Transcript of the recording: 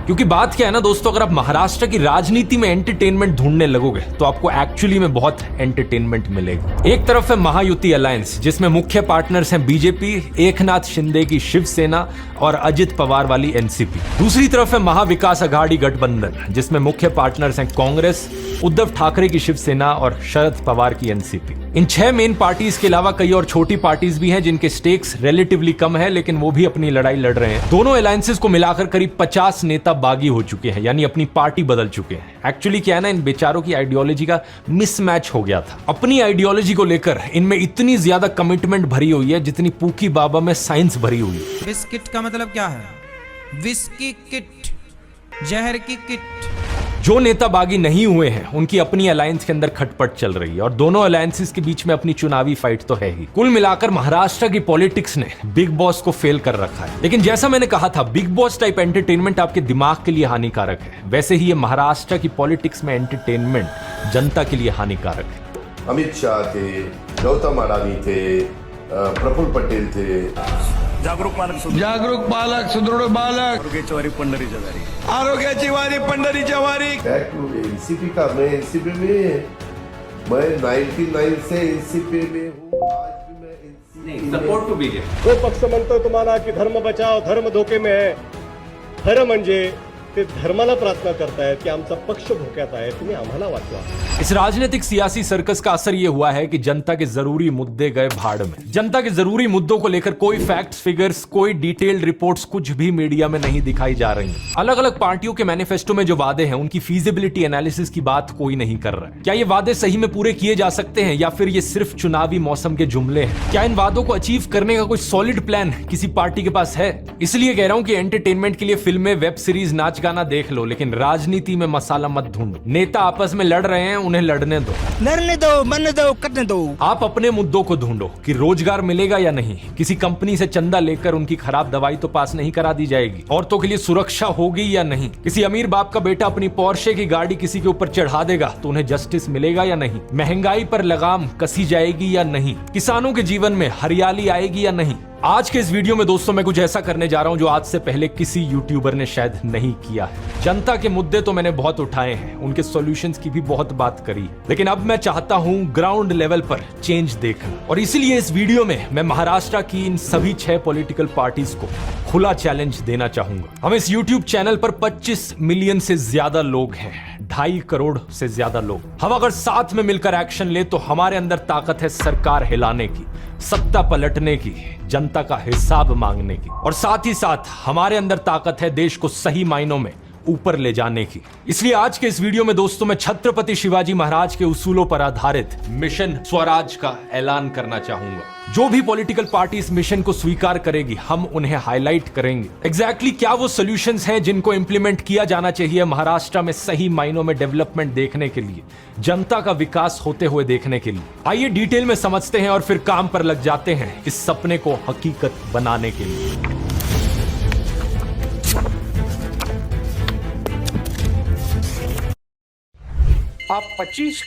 क्योंकि बात क्या है ना दोस्तों, अगर आप महाराष्ट्र की राजनीति में एंटरटेनमेंट ढूंढने लगोगे तो आपको एक्चुअली में बहुत एंटरटेनमेंट मिलेगा। एक तरफ है महायुति अलायंस, जिसमें मुख्य पार्टनर्स हैं बीजेपी, एकनाथ शिंदे की शिवसेना और अजित पवार वाली एनसीपी। दूसरी तरफ है महाविकास अघाड़ी गठबंधन, जिसमें मुख्य पार्टनर्स हैं कांग्रेस, उद्धव ठाकरे की शिवसेना और शरद पवार की एनसीपी। इन 6 मेन पार्टीज के अलावा कई और छोटी पार्टीज भी हैं जिनके स्टेक्स रिलेटिवली कम है, लेकिन वो भी अपनी लड़ाई लड़ रहे हैं। दोनों अलायंसेस को मिलाकर करीब 50 नेता बागी हो चुके हैं, यानी अपनी पार्टी बदल चुके हैं। एक्चुअली क्या है ना, इन बेचारों की आइडियोलॉजी का मिसमैच हो गया था। अपनी आइडियोलॉजी को लेकर इनमें इतनी ज्यादा कमिटमेंट भरी हुई है जितनी पूकी बाबा में साइंस भरी हुई है। बिस्किट का मतलब क्या है? विस्की किट, जहर की किट। जो नेता बागी नहीं हुए हैं उनकी अपनी अलायंस के अंदर खटपट चल रही है और दोनों अलायंसेस के बीच में अपनी चुनावी फाइट तो है ही। कुल मिलाकर महाराष्ट्र की पॉलिटिक्स ने बिग बॉस को फेल कर रखा है। लेकिन जैसा मैंने कहा था, बिग बॉस टाइप एंटरटेनमेंट आपके दिमाग के लिए हानिकारक है, वैसे ही ये महाराष्ट्र की पॉलिटिक्स में एंटरटेनमेंट जनता के लिए हानिकारक है। अमित शाह थे, गौतम अडानी थे, प्रफुल्ल पटेल थे, जागरूक पालक सुदृढ बालक, आरोग्याची वारी पंढरीच्या वारी। एनसीपी का, मैं एनसीपी में, मैं 99 से एनसीपी में हूँ, आज भी मैं एनसीपी सपोर्ट टू बीजेपी। जो पक्ष म्हणतो तुम्हाला की धर्म बचाव, धर्म धोके में है, खरं म्हणजे ते धर्माला प्रार्थना करतायत की आमचा पक्ष धोक्यात आहे, तुम्ही आम्हाला वाचवा। इस राजनीतिक सियासी सर्कस का असर यह हुआ है कि जनता के जरूरी मुद्दे गए भाड़ में। जनता के जरूरी मुद्दों को लेकर कोई फैक्ट्स, फिगर्स, कोई डिटेल्ड रिपोर्ट्स कुछ भी मीडिया में नहीं दिखाई जा रही हैं। अलग अलग पार्टियों के मैनिफेस्टो में जो वादे हैं उनकी फीजिबिलिटी एनालिसिस की बात कोई नहीं कर रहा है। क्या ये वादे सही में पूरे किए जा सकते हैं या फिर ये सिर्फ चुनावी मौसम के जुमले हैं? क्या इन वादों को अचीव करने का कोई सॉलिड प्लान किसी पार्टी के पास है? इसलिए कह रहा हूं कि एंटरटेनमेंट के लिए फिल्में, वेब सीरीज, नाच गाना देख लो, लेकिन राजनीति में मसाला मत ढूंढो। नेता आपस में लड़ रहे हैं, उन्हें लड़ने दो, लड़ने दो, मरने दो, कटने दो। आप अपने मुद्दों को ढूंढो कि रोजगार मिलेगा या नहीं, किसी कंपनी से चंदा लेकर उनकी खराब दवाई तो पास नहीं करा दी जाएगी, औरतों के लिए सुरक्षा होगी या नहीं, किसी अमीर बाप का बेटा अपनी पोर्शे की गाड़ी किसी के ऊपर चढ़ा देगा तो उन्हें जस्टिस मिलेगा या नहीं, महंगाई पर लगाम कसी जाएगी या नहीं, किसानों के जीवन में हरियाली आएगी या नहीं। आज के इस वीडियो में दोस्तों मैं कुछ ऐसा करने जा रहा हूं जो आज से पहले किसी यूट्यूबर ने शायद नहीं किया है। जनता के मुद्दे तो मैंने बहुत उठाए हैं, उनके सॉल्यूशंस की भी बहुत बात करी, लेकिन अब मैं चाहता हूं ग्राउंड लेवल पर चेंज देखना। और इसीलिए इस वीडियो में मैं महाराष्ट्र की इन सभी 6 पॉलिटिकल पार्टीज को खुला चैलेंज देना चाहूंगा। हम इस यूट्यूब चैनल पर 25 मिलियन से ज्यादा लोग हैं, 2.5 करोड़ से ज्यादा लोग। हम अगर साथ में मिलकर एक्शन ले तो हमारे अंदर ताकत है सरकार हिलाने की, सत्ता पलटने की, जनता का हिसाब मांगने की, और साथ ही साथ हमारे अंदर ताकत है देश को सही मायनों में ऊपर ले जाने की। इसलिए आज के इस वीडियो में दोस्तों मैं छत्रपति शिवाजी महाराज के उसूलों पर आधारित मिशन स्वराज का ऐलान करना चाहूंगा। जो भी पॉलिटिकल पार्टी इस मिशन को स्वीकार करेगी, हम उन्हें हाईलाइट करेंगे एग्जैक्टली क्या वो सॉल्यूशंस हैं जिनको इंप्लीमेंट किया जाना चाहिए महाराष्ट्र में सही मायनों में डेवलपमेंट देखने के लिए, जनता का विकास होते हुए देखने के लिए। आइए डिटेल में समझते हैं और फिर काम पर लग जाते हैं इस सपने को हकीकत बनाने के लिए। आप 25